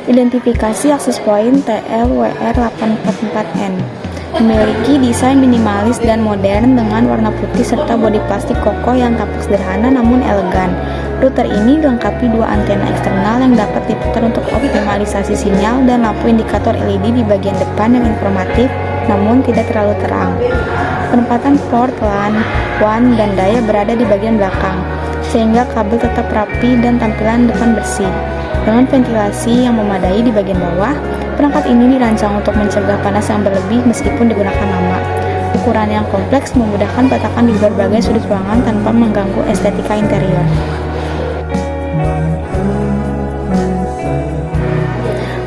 Identifikasi akses point TLWR844N memiliki desain minimalis dan modern dengan warna putih serta bodi plastik kokoh yang tampak sederhana namun elegan. Router ini dilengkapi dua antena eksternal yang dapat diputar untuk optimalisasi sinyal dan lampu indikator LED di bagian depan yang informatif namun tidak terlalu terang. Penempatan port LAN, WAN, dan daya berada di bagian belakang, sehingga kabel tetap rapi dan tampilan depan bersih. Dengan ventilasi yang memadai di bagian bawah, perangkat ini dirancang untuk mencegah panas yang berlebih meskipun digunakan lama. Ukuran yang kompleks memudahkan peletakan di berbagai sudut ruangan tanpa mengganggu estetika interior.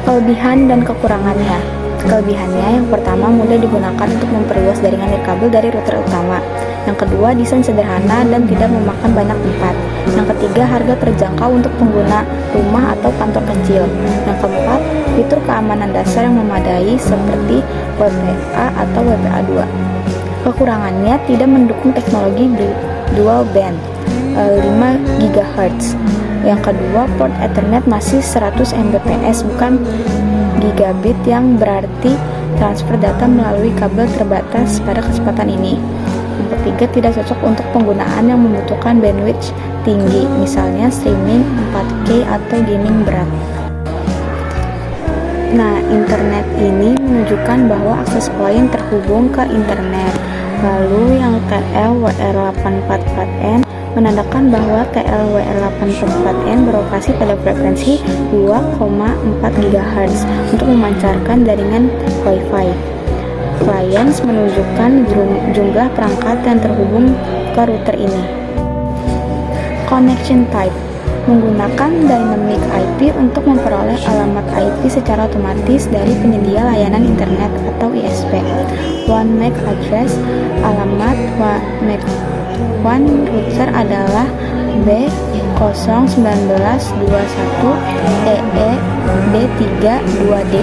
Kelebihan dan kekurangannya. Kelebihannya yang pertama, mudah digunakan untuk memperluas jaringan nirkabel dari router utama. Yang kedua, desain sederhana dan tidak memakan banyak tempat. Yang ketiga, harga terjangkau untuk pengguna rumah atau kantor kecil. Yang keempat, fitur keamanan dasar yang memadai seperti WPA atau WPA2. Kekurangannya, tidak mendukung teknologi dual band 5 GHz. Yang kedua, port Ethernet masih 100 Mbps bukan gigabit, yang berarti transfer data melalui kabel terbatas pada kecepatan ini. Yang ketiga, tidak cocok untuk penggunaan yang membutuhkan bandwidth tinggi, misalnya streaming 4K atau gaming berat. Nah, internet ini menunjukkan bahwa akses point terhubung ke internet. Lalu yang TLWR844N menandakan bahwa TLWR844N beroperasi pada frekuensi 2,4 GHz untuk memancarkan jaringan Wi-Fi. Clients menunjukkan jumlah perangkat yang terhubung ke router ini. Connection type menggunakan Dynamic IP untuk memperoleh alamat IP secara otomatis dari penyedia layanan internet atau ISP. One MAC address, alamat WAN router adalah B01921EED32D.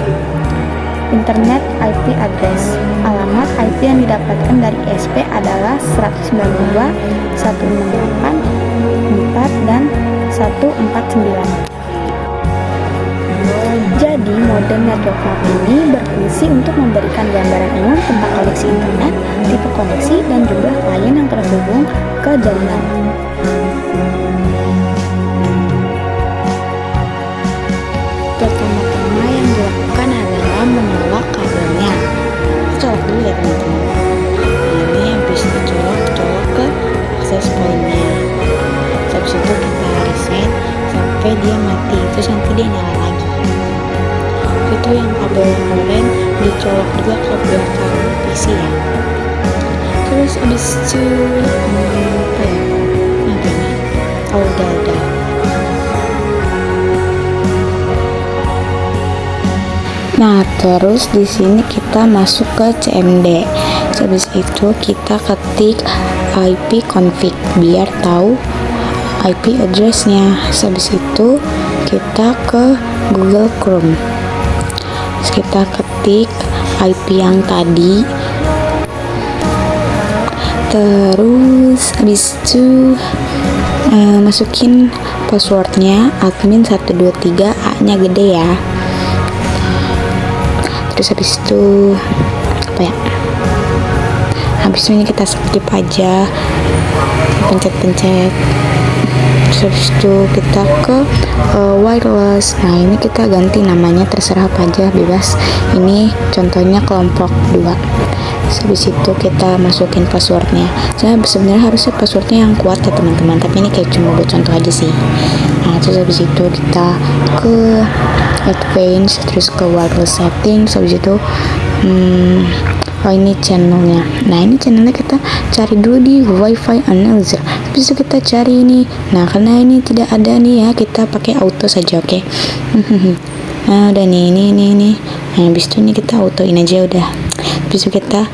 Internet IP address, alamat IP yang didapatkan dari ISP adalah 192.168.4 dan 149. Jadi, modem network map ini berfungsi untuk memberikan gambaran umum tentang koneksi internet, tipe koneksi, dan jumlah klien yang terhubung ke jaringan. Pertama-tama yang dilakukan adalah menolak kabelnya. Colok dulu ya teman-teman. Ini habis dicolok ke akses point-nya. Habis itu kita reset sampai dia mati, terus nanti dia nyala lagi. Itu yang kabel kemarin dicolok juga ke belakang PC ya. Terus habis itu apa ya? Apa nih? Oh, udah. Nah, terus di sini kita masuk ke CMD. Habis itu kita ketik IP config biar tahu IP address-nya. Habis itu kita ke Google Chrome. Terus kita ketik IP yang tadi. Terus habis itu masukin passwordnya admin 123, A-nya gede ya. Terus habis itu apa ya? Habis ini kita skip aja, pencet-pencet. Terus habis itu kita ke wireless. Nah, ini kita ganti namanya, terserah apa aja, bebas. Ini contohnya kelompok 2. Terus habis itu kita masukin passwordnya. Sebenarnya harusnya passwordnya yang kuat ya teman-teman, tapi ini kayak cuma buat contoh aja sih. Nah, terus habis itu kita ke advanced, terus ke wireless settings. Habis itu oh, ini channelnya. Nah, ini channelnya kita cari dulu di Wi-Fi analyzer. Habis itu kita cari ini. Nah, karena ini tidak ada nih ya, kita pakai auto saja, oke? Nah, udah nih, ini. Nah, habis itu ini kita autoin aja udah. Habis itu kita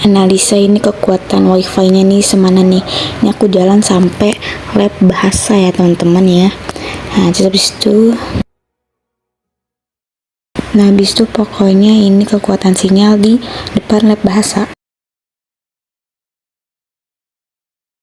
analisa ini kekuatan wifi-nya nih semana nih. Ini aku jalan sampai lab bahasa ya teman-teman ya. Nah, terus habis itu pokoknya ini kekuatan sinyal di depan lab bahasa.